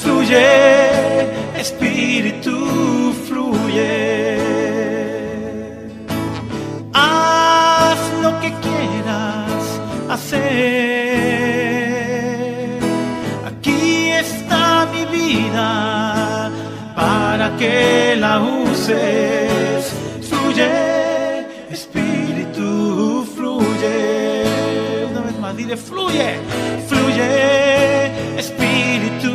fluye, Espíritu, fluye. Haz lo que quieras hacer. Aquí está mi vida para que la uses. Fluye, Espíritu, fluye. Una vez más, dile, fluye, fluye, Espíritu,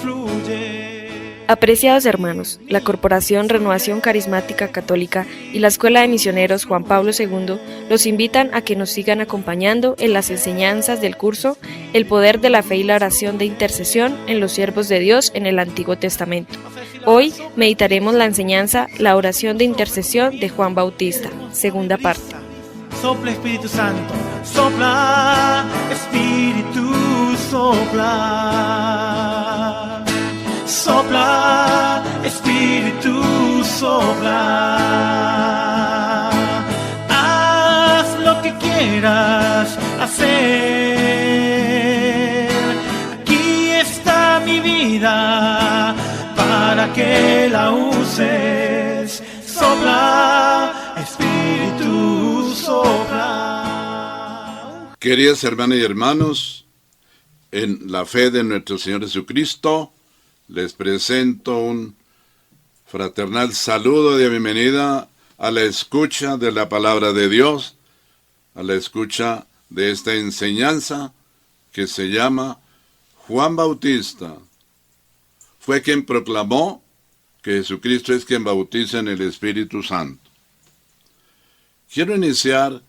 fluye. Apreciados hermanos, la Corporación Renovación Carismática Católica y la Escuela de Misioneros Juan Pablo II los invitan a que nos sigan acompañando en las enseñanzas del curso El poder de la fe y la oración de intercesión en los siervos de Dios en el Antiguo Testamento. Hoy meditaremos la enseñanza La oración de intercesión de Juan Bautista, segunda parte. Sopla, Espíritu Santo, sopla, Espíritu, sopla. Sopla, Espíritu, sopla. Haz lo que quieras hacer. Aquí está mi vida para que la uses. Sopla, Espíritu, sopla. Queridas hermanas y hermanos, en la fe de nuestro Señor Jesucristo, les presento un fraternal saludo de bienvenida a la escucha de la palabra de Dios, a la escucha de esta enseñanza que se llama Juan Bautista. Fue quien proclamó que Jesucristo es quien bautiza en el Espíritu Santo. Quiero iniciar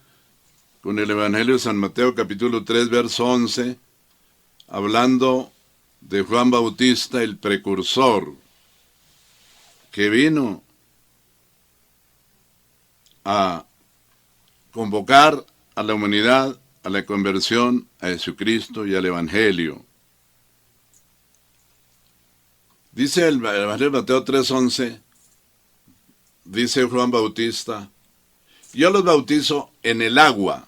con el Evangelio de San Mateo capítulo 3, verso 11, hablando de Juan Bautista, el precursor, que vino a convocar a la humanidad a la conversión a Jesucristo y al Evangelio. Dice el Evangelio de Mateo 3:11, dice Juan Bautista, yo los bautizo en el agua,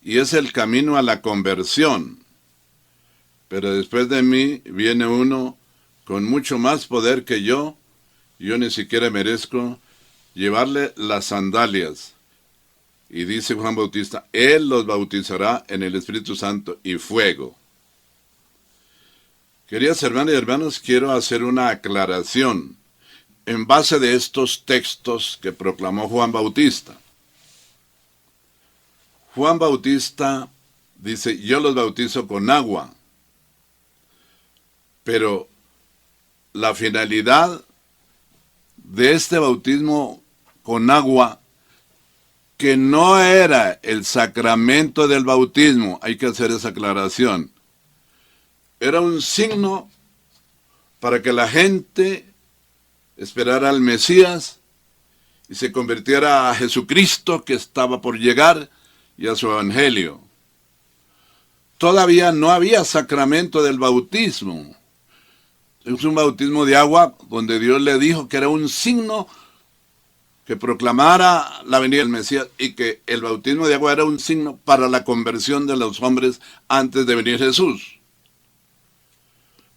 y es el camino a la conversión. Pero después de mí viene uno con mucho más poder que yo ni siquiera merezco llevarle las sandalias. Y dice Juan Bautista, él los bautizará en el Espíritu Santo y fuego. Queridas hermanas y hermanos, quiero hacer una aclaración en base de estos textos que proclamó Juan Bautista. Juan Bautista dice, yo los bautizo con agua. Pero la finalidad de este bautismo con agua, que no era el sacramento del bautismo, hay que hacer esa aclaración, era un signo para que la gente esperara al Mesías y se convirtiera a Jesucristo que estaba por llegar y a su evangelio. Todavía no había sacramento del bautismo. Es un bautismo de agua donde Dios le dijo que era un signo que proclamara la venida del Mesías y que el bautismo de agua era un signo para la conversión de los hombres antes de venir Jesús.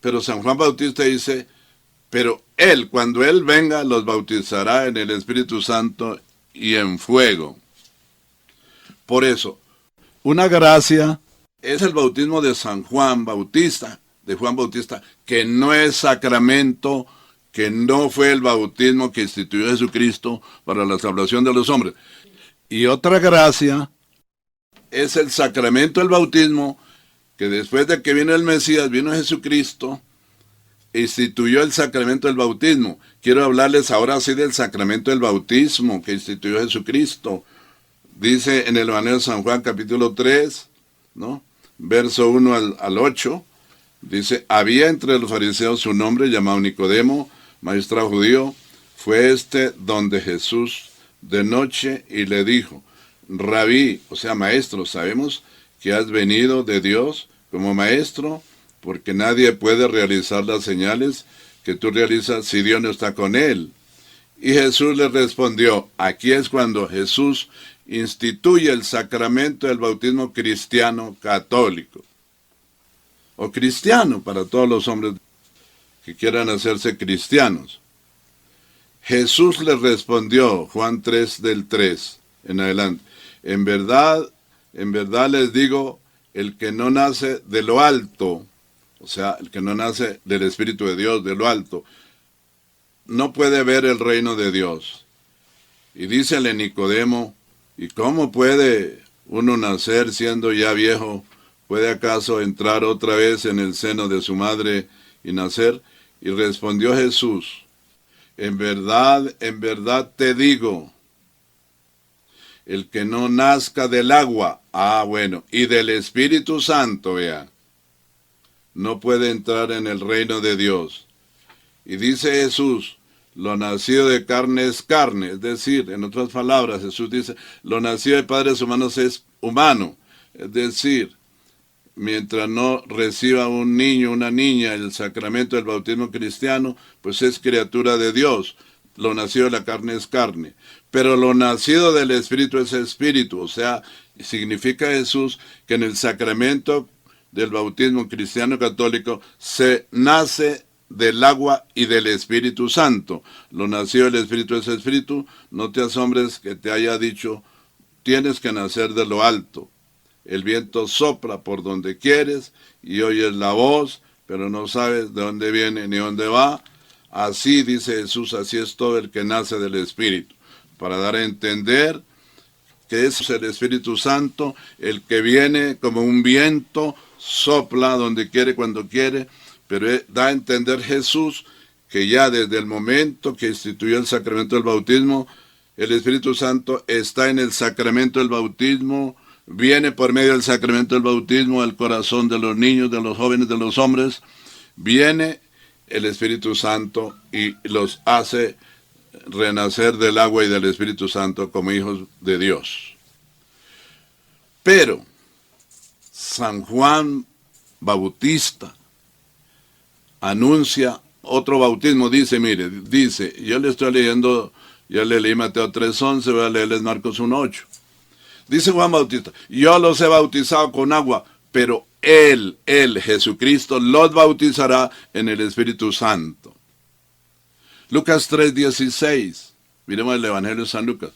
Pero San Juan Bautista dice, pero él, cuando él venga, los bautizará en el Espíritu Santo y en fuego. Por eso, una gracia es el bautismo de San Juan Bautista, que no es sacramento, que no fue el bautismo que instituyó Jesucristo para la salvación de los hombres. Y otra gracia es el sacramento del bautismo, que después de que vino el Mesías, vino Jesucristo, instituyó el sacramento del bautismo. Quiero hablarles ahora sí del sacramento del bautismo que instituyó Jesucristo. Dice en el Evangelio de San Juan capítulo 3, ¿no? Verso 1 al 8, dice, había entre los fariseos un hombre llamado Nicodemo, maestro judío, fue donde Jesús de noche y le dijo, Rabí, o sea maestro, sabemos que has venido de Dios como maestro, porque nadie puede realizar las señales que tú realizas si Dios no está con él. Y Jesús le respondió, aquí es cuando Jesús instituye el sacramento del bautismo cristiano católico. o cristiano para todos los hombres que quieran hacerse cristianos. Jesús les respondió, Juan 3 del 3 en adelante, en verdad les digo, el que no nace de lo alto, o sea, el que no nace del Espíritu de Dios, de lo alto, no puede ver el reino de Dios. Y dícele Nicodemo, ¿y cómo puede uno nacer siendo ya viejo? ¿Puede acaso entrar otra vez en el seno de su madre y nacer? Y respondió Jesús, en verdad te digo, el que no nazca del agua, y del Espíritu Santo, no puede entrar en el reino de Dios. Y dice Jesús, lo nacido de carne es carne, es decir, en otras palabras, Jesús dice, lo nacido de padres humanos es humano, es decir, mientras no reciba un niño, una niña, el sacramento del bautismo cristiano, pues es criatura de Dios. Lo nacido de la carne es carne, pero lo nacido del Espíritu es espíritu, o sea, significa Jesús que en el sacramento del bautismo cristiano católico se nace del agua y del Espíritu Santo. Lo nacido del Espíritu es espíritu, no te asombres que te haya dicho, tienes que nacer de lo alto. El viento sopla por donde quieres y oyes la voz, pero no sabes de dónde viene ni dónde va. Así dice Jesús, así es todo el que nace del Espíritu, para dar a entender que es el Espíritu Santo el que viene como un viento, sopla donde quiere, cuando quiere, pero da a entender Jesús que ya desde el momento que instituyó el sacramento del bautismo, el Espíritu Santo está en el sacramento del bautismo, viene por medio del sacramento del bautismo al corazón de los niños, de los jóvenes, de los hombres, viene el Espíritu Santo y los hace renacer del agua y del Espíritu Santo como hijos de Dios. Pero San Juan Bautista anuncia otro bautismo, dice, yo le estoy leyendo, ya le leí Mateo 3:11, voy a leerles Marcos 1:8. Dice Juan Bautista, yo los he bautizado con agua, pero Él, Jesucristo, los bautizará en el Espíritu Santo. Lucas 3:16, miremos el Evangelio de San Lucas.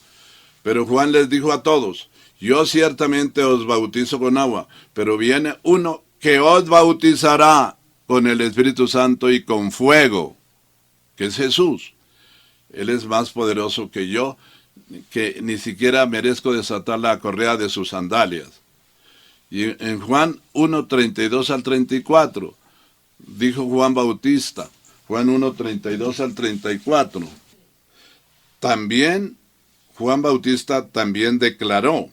Pero Juan les dijo a todos, yo ciertamente os bautizo con agua, pero viene uno que os bautizará con el Espíritu Santo y con fuego, que es Jesús. Él es más poderoso que yo, que ni siquiera merezco desatar la correa de sus sandalias. Y en Juan 1:32 al 34, dijo Juan Bautista, Juan 1:32 al 34, también Juan Bautista también declaró,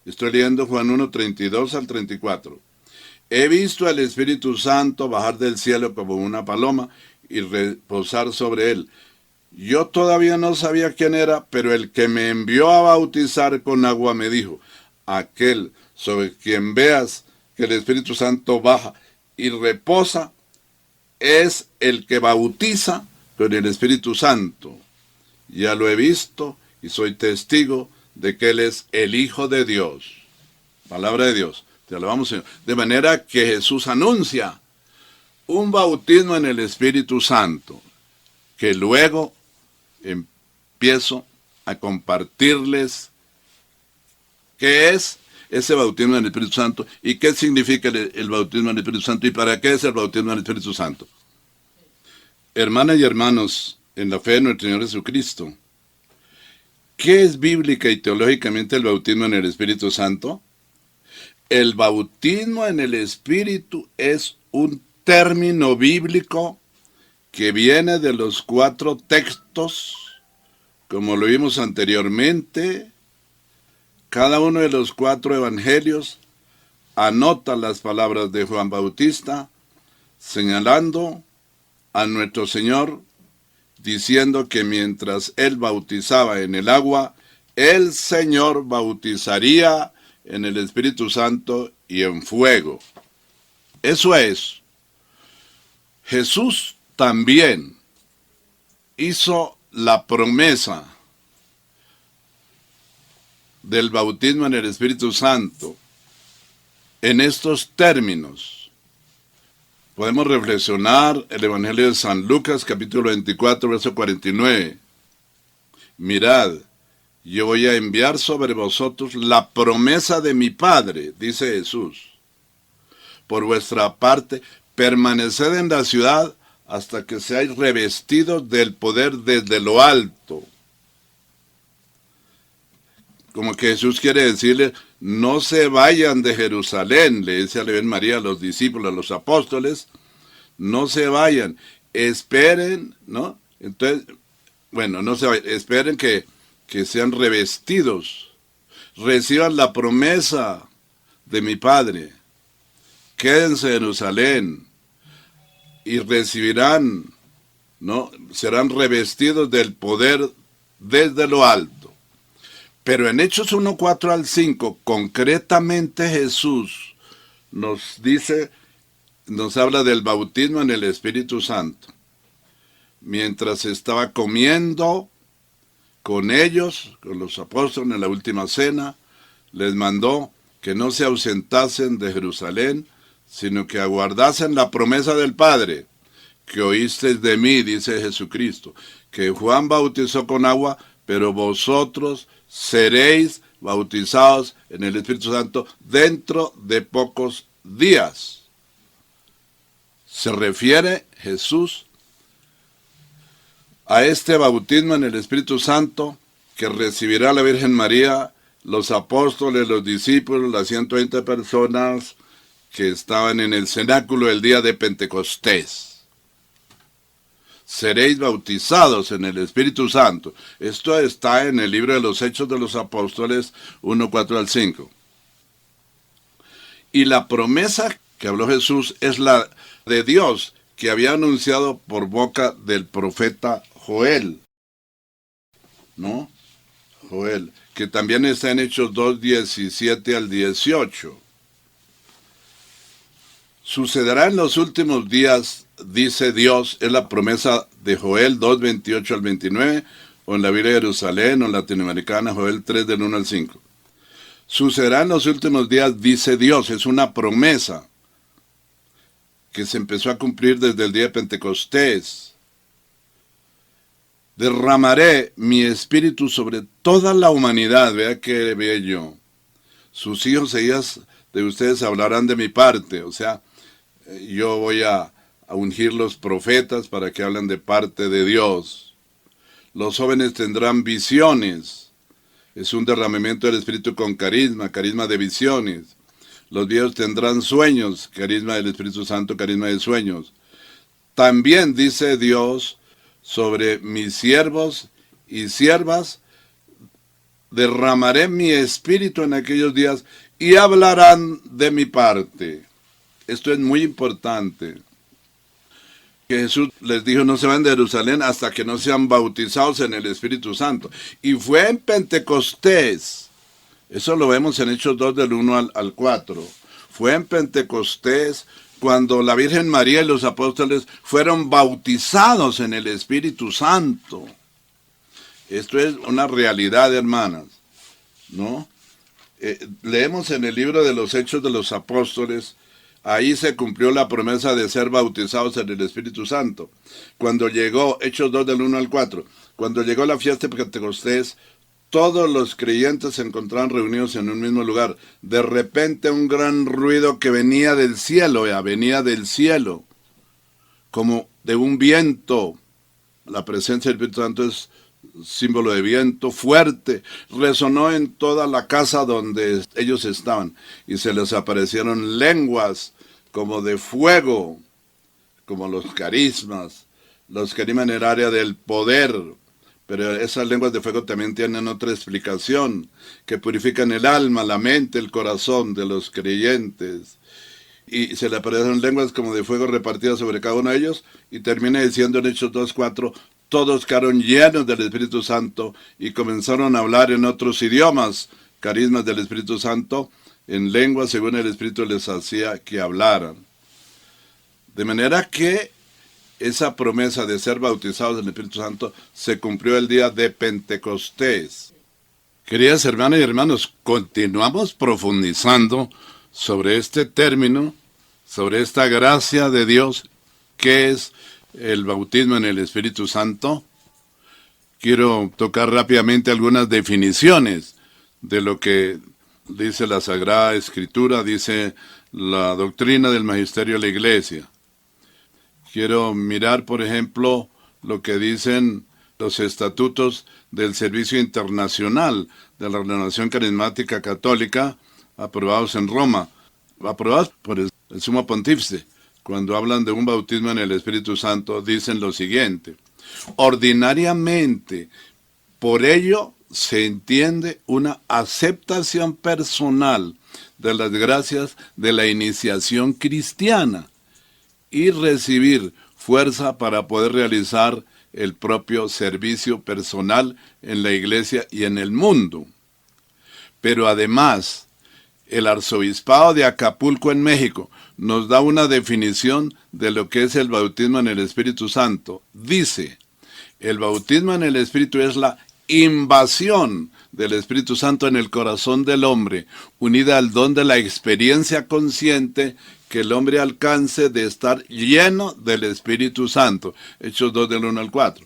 estoy leyendo Juan 1:32 al 34, he visto al Espíritu Santo bajar del cielo como una paloma y reposar sobre él. Yo todavía no sabía quién era, pero el que me envió a bautizar con agua me dijo, aquel sobre quien veas que el Espíritu Santo baja y reposa, es el que bautiza con el Espíritu Santo. Ya lo he visto y soy testigo de que Él es el Hijo de Dios. Palabra de Dios. Te alabamos, Señor. De manera que Jesús anuncia un bautismo en el Espíritu Santo, que luego empiezo a compartirles qué es ese bautismo en el Espíritu Santo y qué significa el bautismo en el Espíritu Santo y para qué es el bautismo en el Espíritu Santo. Hermanas y hermanos, en la fe de nuestro Señor Jesucristo, ¿qué es bíblica y teológicamente el bautismo en el Espíritu Santo? El bautismo en el Espíritu es un término bíblico que viene de los 4 textos, como lo vimos anteriormente. Cada uno de los 4 evangelios anota las palabras de Juan Bautista, señalando a nuestro Señor, diciendo que mientras Él bautizaba en el agua, el Señor bautizaría en el Espíritu Santo y en fuego. Eso es. Jesús también hizo la promesa del bautismo en el Espíritu Santo en estos términos. Podemos reflexionar el Evangelio de San Lucas, capítulo 24, verso 49. Mirad, yo voy a enviar sobre vosotros la promesa de mi Padre, dice Jesús. Por vuestra parte, permaneced en la ciudad hasta que seáis revestidos del poder desde lo alto. Como que Jesús quiere decirle, no se vayan de Jerusalén, le dice a la Virgen María, a los discípulos, a los apóstoles, no se vayan, esperen, ¿no? Entonces, bueno, no se vayan, esperen que sean revestidos, reciban la promesa de mi Padre, quédense en Jerusalén y recibirán, ¿no? Serán revestidos del poder desde lo alto. Pero en Hechos 1, 4 al 5, concretamente Jesús nos dice, nos habla del bautismo en el Espíritu Santo. Mientras estaba comiendo con ellos, con los apóstoles en la última cena, les mandó que no se ausentasen de Jerusalén, sino que aguardasen la promesa del Padre, que oísteis de mí, dice Jesucristo, que Juan bautizó con agua, pero vosotros seréis bautizados en el Espíritu Santo dentro de pocos días. Se refiere Jesús a este bautismo en el Espíritu Santo que recibirá la Virgen María, los apóstoles, los discípulos, las 120 personas que estaban en el cenáculo el día de Pentecostés. Seréis bautizados en el Espíritu Santo. Esto está en el libro de los Hechos de los Apóstoles 1, 4 al 5. Y la promesa que habló Jesús es la de Dios, que había anunciado por boca del profeta Joel. ¿No? Joel, que también está en Hechos 2, 17 al 18. Sucederá en los últimos días, dice Dios, es la promesa de Joel 2, 28 al 29, o en la Biblia de Jerusalén, o en Latinoamericana, Joel 3, del 1 al 5. Sucederá en los últimos días, dice Dios, es una promesa que se empezó a cumplir desde el día de Pentecostés. Derramaré mi espíritu sobre toda la humanidad, vea qué bello. Sus hijos e hijas de ustedes hablarán de mi parte, o sea, yo voy a ungir los profetas para que hablen de parte de Dios. Los jóvenes tendrán visiones. Es un derramamiento del Espíritu con carisma de visiones. Los viejos tendrán sueños, carisma del Espíritu Santo, carisma de sueños. También dice Dios sobre mis siervos y siervas, derramaré mi espíritu en aquellos días y hablarán de mi parte. Esto es muy importante. Que Jesús les dijo, no se van de Jerusalén hasta que no sean bautizados en el Espíritu Santo. Y fue en Pentecostés. Eso lo vemos en Hechos 2 del 1 al 4. Fue en Pentecostés cuando la Virgen María y los apóstoles fueron bautizados en el Espíritu Santo. Esto es una realidad, hermanas, ¿no? Leemos en el libro de los Hechos de los Apóstoles, ahí se cumplió la promesa de ser bautizados en el Espíritu Santo. Cuando llegó, Hechos 2 del 1 al 4, cuando llegó la fiesta de Pentecostés, todos los creyentes se encontraban reunidos en un mismo lugar. De repente un gran ruido que venía del cielo, como de un viento. La presencia del Espíritu Santo es símbolo de viento fuerte, resonó en toda la casa donde ellos estaban, y se les aparecieron lenguas como de fuego, como los carismas en el área del poder, pero esas lenguas de fuego también tienen otra explicación, que purifican el alma, la mente, el corazón de los creyentes, y se le aparecieron lenguas como de fuego repartidas sobre cada uno de ellos, y termina diciendo en Hechos 2:4, todos quedaron llenos del Espíritu Santo y comenzaron a hablar en otros idiomas, carismas del Espíritu Santo, en lenguas según el Espíritu les hacía que hablaran. De manera que esa promesa de ser bautizados en el Espíritu Santo se cumplió el día de Pentecostés. Queridas hermanas y hermanos, continuamos profundizando sobre este término, sobre esta gracia de Dios, que es el bautismo en el Espíritu Santo, quiero tocar rápidamente algunas definiciones de lo que dice la Sagrada Escritura, dice la doctrina del magisterio de la Iglesia. Quiero mirar, por ejemplo, lo que dicen los estatutos del Servicio Internacional de la Renovación Carismática Católica, aprobados en Roma, aprobados por el Sumo Pontífice. Cuando hablan de un bautismo en el Espíritu Santo, dicen lo siguiente: ordinariamente, por ello se entiende una aceptación personal de las gracias de la iniciación cristiana y recibir fuerza para poder realizar el propio servicio personal en la iglesia y en el mundo. Pero además, el Arzobispado de Acapulco en México nos da una definición de lo que es el bautismo en el Espíritu Santo. Dice: el bautismo en el Espíritu es la invasión del Espíritu Santo en el corazón del hombre, unida al don de la experiencia consciente que el hombre alcance de estar lleno del Espíritu Santo. Hechos 2 del 1 al 4.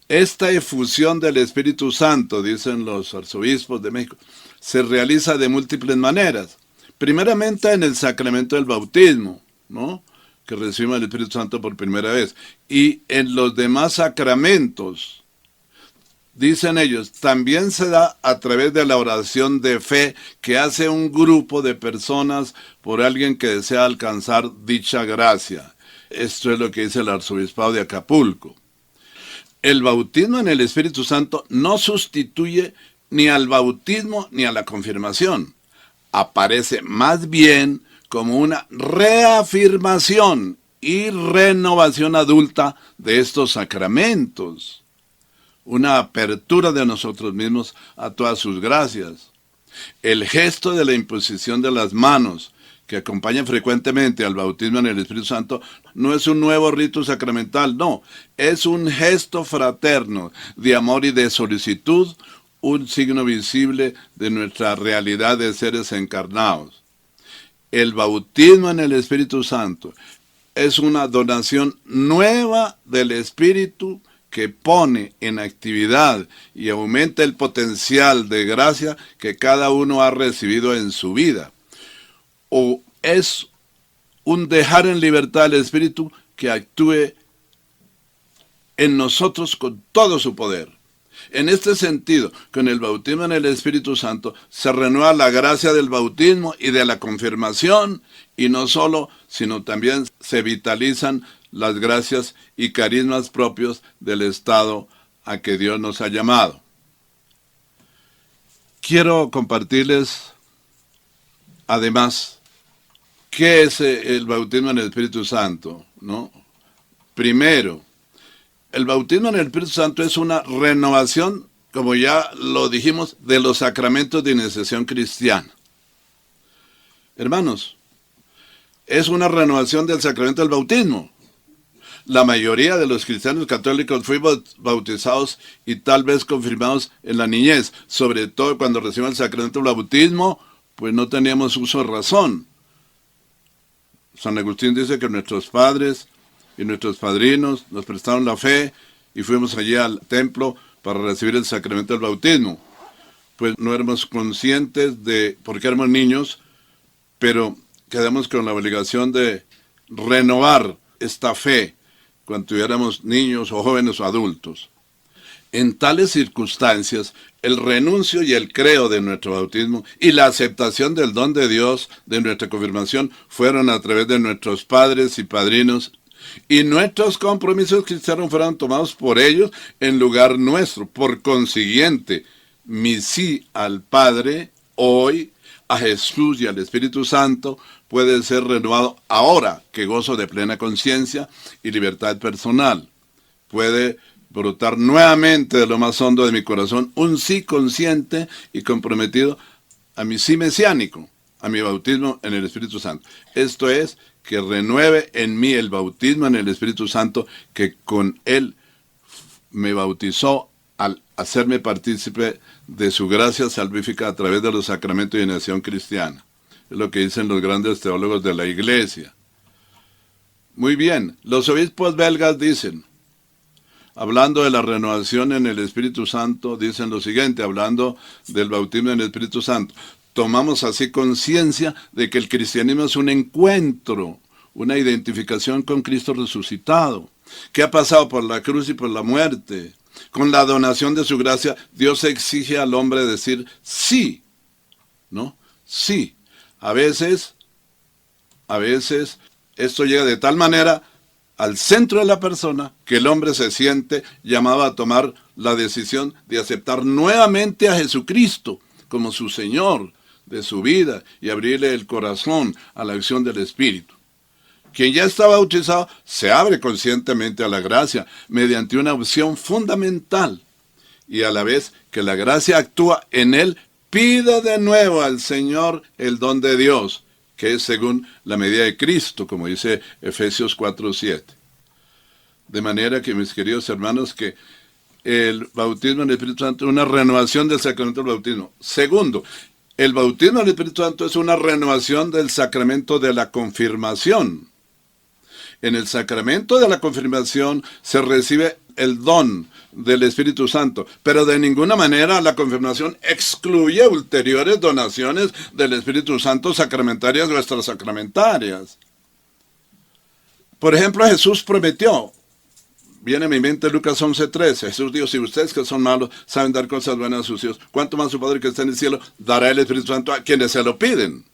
Esta efusión del Espíritu Santo, dicen los arzobispos de México, se realiza de múltiples maneras. Primeramente en el sacramento del bautismo, ¿no?, que recibimos el Espíritu Santo por primera vez. Y en los demás sacramentos, dicen ellos, también se da a través de la oración de fe que hace un grupo de personas por alguien que desea alcanzar dicha gracia. Esto es lo que dice el Arzobispado de Acapulco. El bautismo en el Espíritu Santo no sustituye ni al bautismo ni a la confirmación. Aparece más bien como una reafirmación y renovación adulta de estos sacramentos. Una apertura de nosotros mismos a todas sus gracias. El gesto de la imposición de las manos, que acompaña frecuentemente al bautismo en el Espíritu Santo, no es un nuevo rito sacramental, no, es un gesto fraterno de amor y de solicitud, un signo visible de nuestra realidad de seres encarnados. El bautismo en el Espíritu Santo es una donación nueva del Espíritu que pone en actividad y aumenta el potencial de gracia que cada uno ha recibido en su vida. O es un dejar en libertad al Espíritu que actúe en nosotros con todo su poder. En este sentido, con el bautismo en el Espíritu Santo, se renueva la gracia del bautismo y de la confirmación, y no solo, sino también se vitalizan las gracias y carismas propios del estado a que Dios nos ha llamado. Quiero compartirles, además, ¿qué es el bautismo en el Espíritu Santo?, ¿no? Primero, el bautismo en el Espíritu Santo es una renovación, como ya lo dijimos, de los sacramentos de iniciación cristiana. Hermanos, es una renovación del sacramento del bautismo. La mayoría de los cristianos católicos fuimos bautizados y tal vez confirmados en la niñez, sobre todo cuando recibimos el sacramento del bautismo, pues no teníamos uso de razón. San Agustín dice que nuestros padres y nuestros padrinos nos prestaron la fe y fuimos allí al templo para recibir el sacramento del bautismo. Pues no éramos conscientes de, porque éramos niños, pero quedamos con la obligación de renovar esta fe cuando tuviéramos niños o jóvenes o adultos. En tales circunstancias, el renuncio y el creo de nuestro bautismo y la aceptación del don de Dios de nuestra confirmación fueron a través de nuestros padres y padrinos, y nuestros compromisos cristianos fueron tomados por ellos en lugar nuestro. Por consiguiente, mi sí al Padre, hoy, a Jesús y al Espíritu Santo, puede ser renovado ahora que gozo de plena conciencia y libertad personal. Puede brotar nuevamente de lo más hondo de mi corazón un sí consciente y comprometido a mi sí mesiánico, a mi bautismo en el Espíritu Santo. Esto es, que renueve en mí el bautismo en el Espíritu Santo, que con él me bautizó al hacerme partícipe de su gracia salvífica a través de los sacramentos de iniciación cristiana. Es lo que dicen los grandes teólogos de la Iglesia. Muy bien, los obispos belgas dicen, hablando de la renovación en el Espíritu Santo, dicen lo siguiente, hablando del bautismo en el Espíritu Santo. Tomamos así conciencia de que el cristianismo es un encuentro, una identificación con Cristo resucitado, que ha pasado por la cruz y por la muerte. Con la donación de su gracia, Dios exige al hombre decir sí, ¿no? Sí. A veces, esto llega de tal manera al centro de la persona que el hombre se siente llamado a tomar la decisión de aceptar nuevamente a Jesucristo como su Señor de su vida y abrirle el corazón a la acción del Espíritu. Quien ya está bautizado se abre conscientemente a la gracia mediante una opción fundamental y a la vez que la gracia actúa en él, pide de nuevo al Señor el don de Dios, que es según la medida de Cristo, como dice Efesios 4:7. De manera que, mis queridos hermanos, que el bautismo en el Espíritu Santo es una renovación del sacramento del bautismo. Segundo, el bautismo en el Espíritu Santo es una renovación del sacramento de la confirmación. En el sacramento de la confirmación se recibe el don del Espíritu Santo, pero de ninguna manera la confirmación excluye ulteriores donaciones del Espíritu Santo sacramentarias o extrasacramentarias. Por ejemplo, Jesús prometió, viene a mi mente Lucas 11:13, Jesús dijo, si ustedes que son malos saben dar cosas buenas a sus hijos, ¿cuánto más su Padre que está en el cielo dará el Espíritu Santo a quienes se lo piden?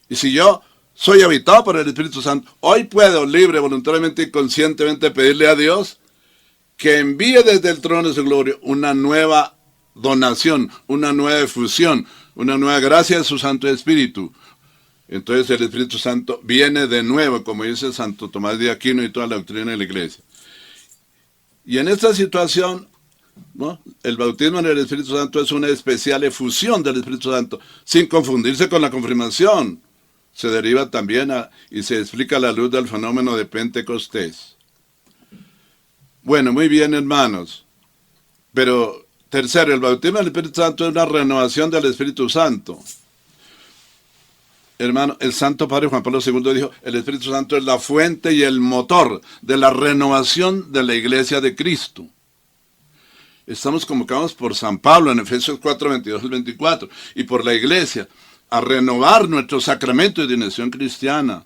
Y si yo soy habitado por el Espíritu Santo, hoy puedo libre, voluntariamente y conscientemente pedirle a Dios que envíe desde el trono de su gloria una nueva donación, una nueva efusión, una nueva gracia de su Santo Espíritu. Entonces el Espíritu Santo viene de nuevo, como dice Santo Tomás de Aquino y toda la doctrina de la Iglesia. Y en esta situación, ¿no?, el bautismo en el Espíritu Santo es una especial efusión del Espíritu Santo, sin confundirse con la confirmación. Se deriva también y se explica a la luz del fenómeno de Pentecostés. Bueno, muy bien, hermanos. Pero, tercero, el bautismo del Espíritu Santo es una renovación del Espíritu Santo. Hermano, el Santo Padre Juan Pablo II dijo, el Espíritu Santo es la fuente y el motor de la renovación de la Iglesia de Cristo. Estamos convocados por San Pablo en Efesios 4:22-24 y por la Iglesia a renovar nuestro sacramento de iniciación cristiana,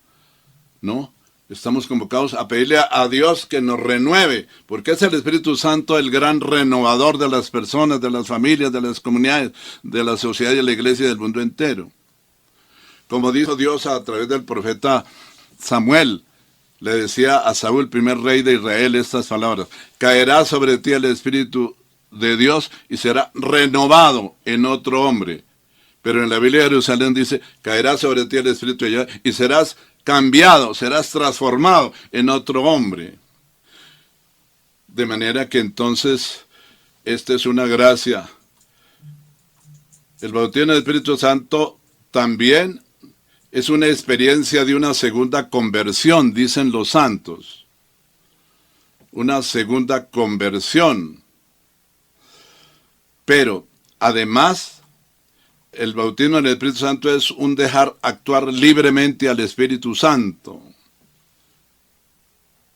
¿no? Estamos convocados a pedirle a Dios que nos renueve, porque es el Espíritu Santo el gran renovador de las personas, de las familias, de las comunidades, de la sociedad y de la Iglesia y del mundo entero. Como dijo Dios a través del profeta Samuel, le decía a Saúl, primer rey de Israel, estas palabras: caerá sobre ti el Espíritu de Dios y será renovado en otro hombre. Pero en la Biblia de Jerusalén dice, caerá sobre ti el Espíritu de Dios y serás cambiado, serás transformado en otro hombre. De manera que entonces, esta es una gracia. El bautismo del Espíritu Santo también es una experiencia de una segunda conversión, dicen los santos. Una segunda conversión. Pero, además, el bautismo en el Espíritu Santo es un dejar actuar libremente al Espíritu Santo.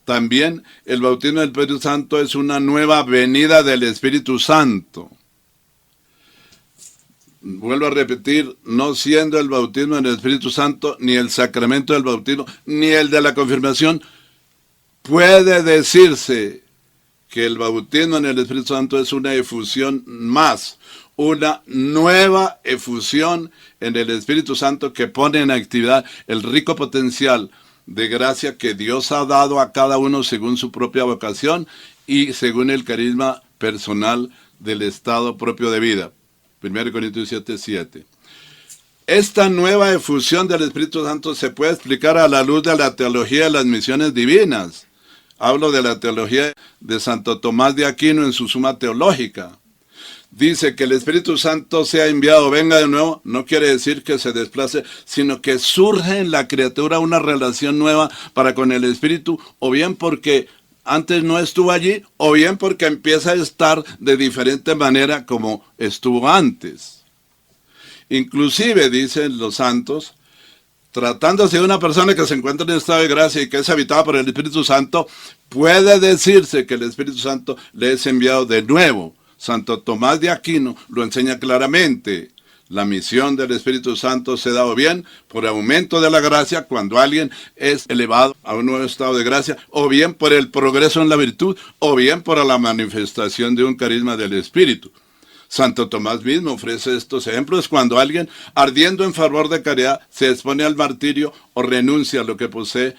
También el bautismo del Espíritu Santo es una nueva venida del Espíritu Santo. Vuelvo a repetir, no siendo el bautismo en el Espíritu Santo, ni el sacramento del bautismo, ni el de la confirmación, puede decirse que el bautismo en el Espíritu Santo es una efusión más, una nueva efusión en el Espíritu Santo que pone en actividad el rico potencial de gracia que Dios ha dado a cada uno según su propia vocación y según el carisma personal del estado propio de vida. 1 Corintios 7:7. Esta nueva efusión del Espíritu Santo se puede explicar a la luz de la teología de las misiones divinas. Hablo de la teología de Santo Tomás de Aquino en su Suma Teológica. Dice que el Espíritu Santo sea enviado, venga de nuevo, no quiere decir que se desplace, sino que surge en la criatura una relación nueva para con el Espíritu, o bien porque antes no estuvo allí, o bien porque empieza a estar de diferente manera como estuvo antes. Inclusive, dicen los santos, tratándose de una persona que se encuentra en estado de gracia y que es habitada por el Espíritu Santo, puede decirse que el Espíritu Santo le es enviado de nuevo. Santo Tomás de Aquino lo enseña claramente. La misión del Espíritu Santo se da o bien por aumento de la gracia cuando alguien es elevado a un nuevo estado de gracia, o bien por el progreso en la virtud, o bien por la manifestación de un carisma del Espíritu. Santo Tomás mismo ofrece estos ejemplos cuando alguien, ardiendo en favor de caridad, se expone al martirio o renuncia a lo que posee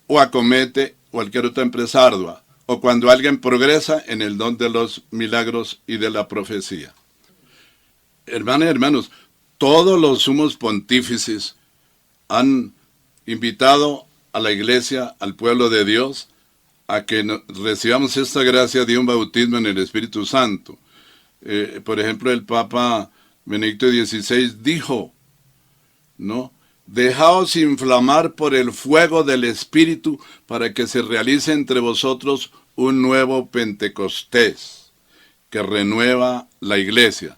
o acomete cualquier otra empresa ardua, o cuando alguien progresa en el don de los milagros y de la profecía. Hermanas y hermanos, todos los sumos pontífices han invitado a la iglesia, al pueblo de Dios, a que recibamos esta gracia de un bautismo en el Espíritu Santo. Por ejemplo, el Papa Benedicto XVI dijo, ¿no? Dejaos inflamar por el fuego del Espíritu para que se realice entre vosotros un nuevo Pentecostés que renueva la iglesia.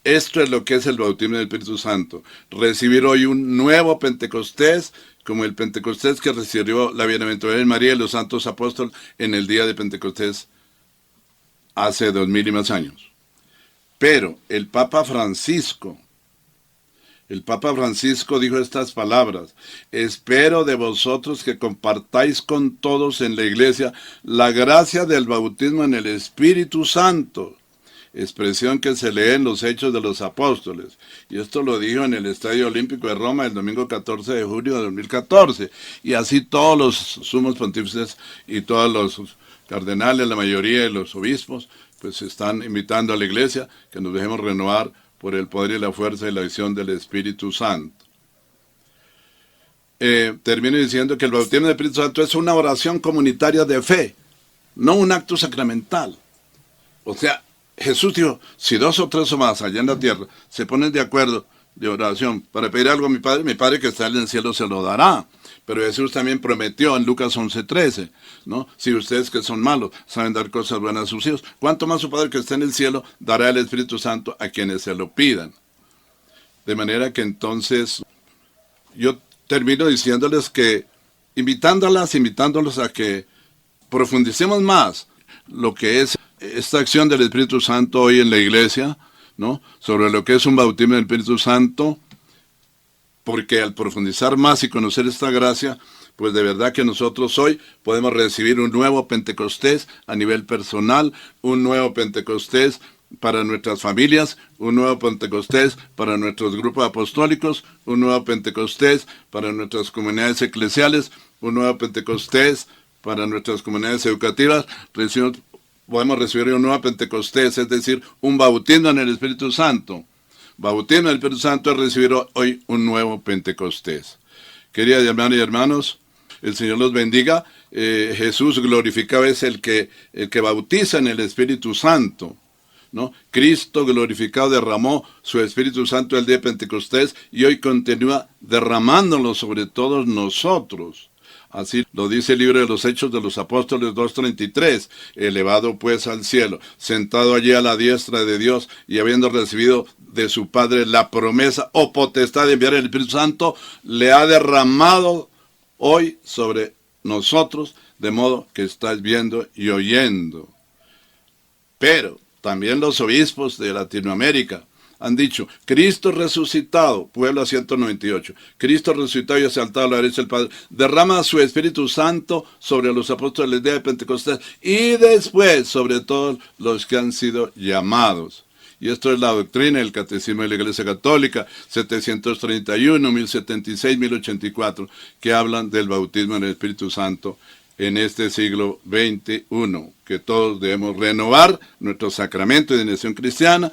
Esto es lo que es el bautismo del Espíritu Santo. Recibir hoy un nuevo Pentecostés, como el Pentecostés que recibió la Bienaventurada María y los santos apóstoles en el día de Pentecostés hace 2000 y más años. Pero el Papa Francisco dijo estas palabras: espero de vosotros que compartáis con todos en la iglesia la gracia del bautismo en el Espíritu Santo, expresión que se lee en los Hechos de los Apóstoles. Y esto lo dijo en el Estadio Olímpico de Roma el domingo 14 de julio de 2014. Y así todos los sumos pontífices y todos los cardenales, la mayoría de los obispos, pues están invitando a la iglesia que nos dejemos renovar por el poder y la fuerza y la visión del Espíritu Santo. Termino diciendo que el bautismo del Espíritu Santo es una oración comunitaria de fe, no un acto sacramental. O sea, Jesús dijo, si 2 o 3 o más allá en la tierra se ponen de acuerdo de oración para pedir algo a mi Padre que está en el cielo se lo dará. Pero Jesús también prometió en Lucas 11:13, ¿no? Si ustedes que son malos saben dar cosas buenas a sus hijos, ¿cuánto más su Padre que está en el cielo dará el Espíritu Santo a quienes se lo pidan? De manera que entonces yo termino diciéndoles que, invitándolos a que profundicemos más lo que es esta acción del Espíritu Santo hoy en la iglesia, ¿no? Sobre lo que es un bautismo del Espíritu Santo, porque al profundizar más y conocer esta gracia, pues de verdad que nosotros hoy podemos recibir un nuevo Pentecostés a nivel personal, un nuevo Pentecostés para nuestras familias, un nuevo Pentecostés para nuestros grupos apostólicos, un nuevo Pentecostés para nuestras comunidades eclesiales, un nuevo Pentecostés para nuestras comunidades educativas. Podemos recibir un nuevo Pentecostés, es decir, un bautismo en el Espíritu Santo. Bautismo en el Espíritu Santo es recibir hoy un nuevo Pentecostés. Queridas hermanas y hermanos, el Señor los bendiga. Jesús glorificado es el que bautiza en el Espíritu Santo, ¿no? Cristo glorificado derramó su Espíritu Santo el día de Pentecostés y hoy continúa derramándolo sobre todos nosotros. Así lo dice el libro de los Hechos de los Apóstoles 2:33, elevado pues al cielo, sentado allí a la diestra de Dios y habiendo recibido de su Padre la promesa o potestad de enviar el Espíritu Santo, le ha derramado hoy sobre nosotros, de modo que estáis viendo y oyendo. Pero también los obispos de Latinoamérica han dicho, Cristo resucitado, Puebla 198, Cristo resucitado y exaltado a la derecha del Padre, derrama su Espíritu Santo sobre los apóstoles del día de Pentecostés y después sobre todos los que han sido llamados. Y esto es la doctrina del Catecismo de la Iglesia Católica, 731, 1076, 1084, que hablan del bautismo en el Espíritu Santo en este siglo XXI, que todos debemos renovar nuestro sacramento de iniciación cristiana.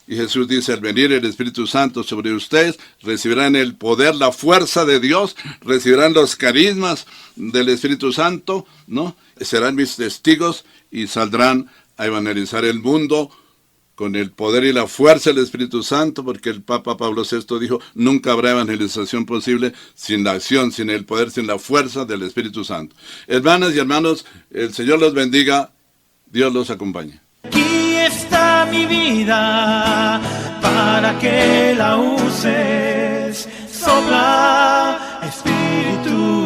Y Jesús dice, al venir el Espíritu Santo sobre ustedes, recibirán el poder, la fuerza de Dios, recibirán los carismas del Espíritu Santo, ¿no? Serán mis testigos y saldrán a evangelizar el mundo con el poder y la fuerza del Espíritu Santo, porque el Papa Pablo VI dijo, nunca habrá evangelización posible sin la acción, sin el poder, sin la fuerza del Espíritu Santo. Hermanas y hermanos, el Señor los bendiga, Dios los acompañe. Aquí está mi vida para que la uses. sopla, Espíritu